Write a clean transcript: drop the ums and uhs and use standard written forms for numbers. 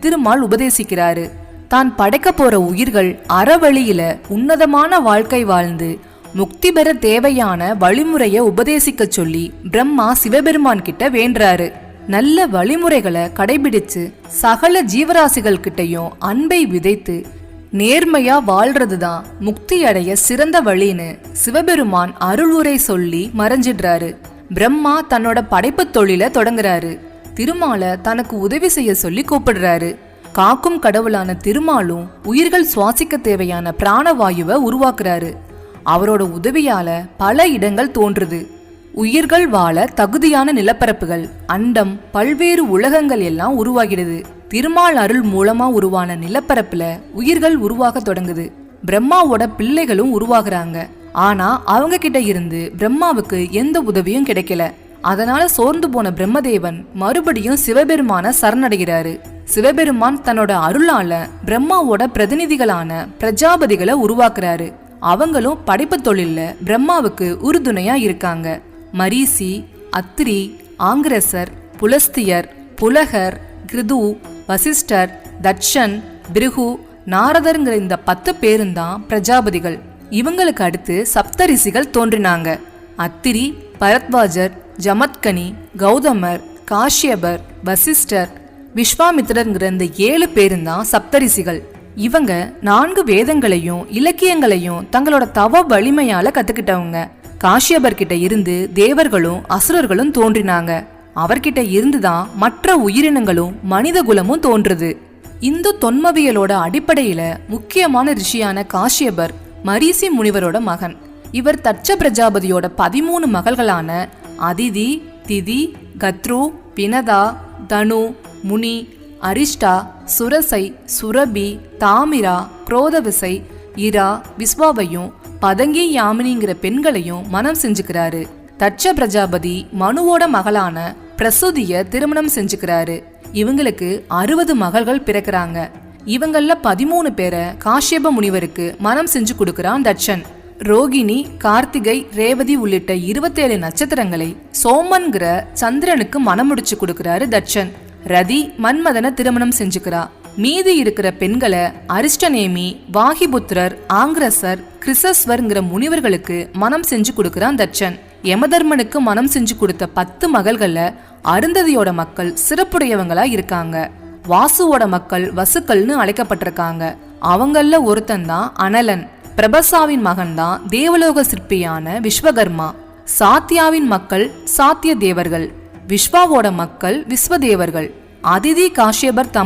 திருமால் உபதேசிக்கிறாரு. தான் படைக்க போற உயிர்கள் அறவழியில உன்னதமான வாழ்க்கை வாழ்ந்து முக்தி பெற தேவையான வழிமுறைய உபதேசிக்க சொல்லி பிரம்மா சிவபெருமான் கிட்ட வேண்டுறாரு. நல்ல வழிமுறைகளை கடைபிடிச்சு சகல ஜீவராசிகள் கிட்டையும் அன்பை விதைத்து நேர்மையா வாழ்றதுதான் முக்தி அடைய சிறந்த வழின்னு சிவபெருமான் அருளுரை சொல்லி மறைஞ்சிடுறாரு. பிரம்மா தன்னோட படைப்பு தொழில தொடங்குறாரு. திருமாலை தனக்கு உதவி செய்ய சொல்லி கூப்பிடுறாரு. காக்கும் கடவுளான திருமாலும் உயிர்கள் சுவாசிக்க தேவையான பிராணவாயுவை உருவாக்குறாரு. அவரோட உதவியால பல இடங்கள் தோன்றுது. உயிர்கள் வாழ தகுதியான நிலப்பரப்புகள், அண்டம், பல்வேறு உலகங்கள் எல்லாம் உருவாகிடுது. திருமால் அருள் மூலமா உருவான நிலப்பரப்புல உயிர்கள் உருவாக தொடங்குது. பிரம்மாவோட பிள்ளைகளும் உருவாகுறாங்க. ஆனா அவங்க கிட்ட இருந்து பிரம்மாவுக்கு எந்த உதவியும் கிடைக்கல. அதனால சோர்ந்து போன பிரம்மதேவன் மறுபடியும் சிவபெருமான சரணடைகிறாரு. சிவபெருமான் தன்னோட அருளால பிரம்மாவோட பிரதிநிதிகளான பிரஜாபதிகளை உருவாக்குறாரு. அவங்களும் படைப்பு தொழில்ல பிரம்மாவுக்கு உறுதுணையா இருக்காங்க. மரீசி, அத்ரி, ஆங்கிரசர், புலஸ்தியர், புலகர், கிருது, வசிஷ்டர், தட்சன், பிருகு, நாரதர்ங்கிற இந்த 10 பேரும் தான் பிரஜாபதிகள். இவங்களுக்கு அடுத்து சப்தரிஷிகள் தோன்றினாங்க. அத்திரி, பரத்வாஜர், ஜமத்கனி, கௌதமர், காஷ்யபர், வசிஷ்டர், விஸ்வாமித்திரர்ங்கிற இந்த 7 பேரும் தான் சப்தரிஷிகள். இவங்க 4 வேதங்களையும் இலக்கியங்களையும் தங்களோட தவ வலிமையால கத்துக்கிட்டவங்க. காஷ்யபர் கிட்ட இருந்து தேவர்களும் அசுரர்களும் தோன்றினாங்க. அவர்கிட்ட இருந்துதான் மற்ற உயிரினங்களும் மனித குலமும் தோன்றுது. இந்து தொன்மவியலோட அடிப்படையில முக்கியமான ரிஷியான காஷ்யபர் மரீசி முனிவரோட மகன். இவர் தட்ச பிரஜாபதியோட 13 மகள்களான அதிதி, திதி, கத்ரு, பினதா, தனு, முனி, அரிஷ்டா, சுரசை, சுரபி, தாமிரா, குரோதவிசை, இரா, விஸ்வாவையும் பதங்கி யாமினிங்கிற பெண்களையும் மனம் செஞ்சுக்கிறாரு. தட்ச பிரஜாபதி மனுவோட மகளான பிரசுதிய திருமணம் செஞ்சுக்கிறாரு. இவங்களுக்கு 60 மகள்கள் பிறக்கிறாங்க. இவங்கள 13 பேரை காஷ்யப முனிவருக்கு மனம் செஞ்சு கொடுக்கறான் தட்சன். ரோகிணி, கார்த்திகை, ரேவதி உள்ளிட்ட 27 நட்சத்திரங்களை சோமன்கிற சந்திரனுக்கு மனம் முடிச்சு கொடுக்கறாரு தட்சன். ரதி மன்மதனை திருமணம் செஞ்சுக்கிறா. மீதி இருக்கிற பெண்களை அரிஷ்டநேமி, வாகிபுத்திரர், ஆங்கிரசர், கிருசஸ்வர்ங்கிற முனிவர்களுக்கு மனம் செஞ்சு கொடுக்கறான் தட்சன். யமதர்மனுக்கு மனம் செஞ்சு கொடுத்த 10 மகள்கள்ல அருந்ததியோட மக்கள் சிறப்புடையவங்களா இருக்காங்க. வாசுவோட மக்கள் வசுக்கள்னு அழைக்கப்பட்டிருக்காங்க. அவங்கள ஒருத்தன் தான் அனலன். பிரபசாவின் மகன் தான் தேவலோக சிற்பியான விஸ்வகர்மா. சாத்தியாவின் மக்கள் சாத்திய தேவர்கள். விஸ்வாவோட மக்கள் விஸ்வதேவர்கள். அதிதி காஷ்யபர் தம்பதி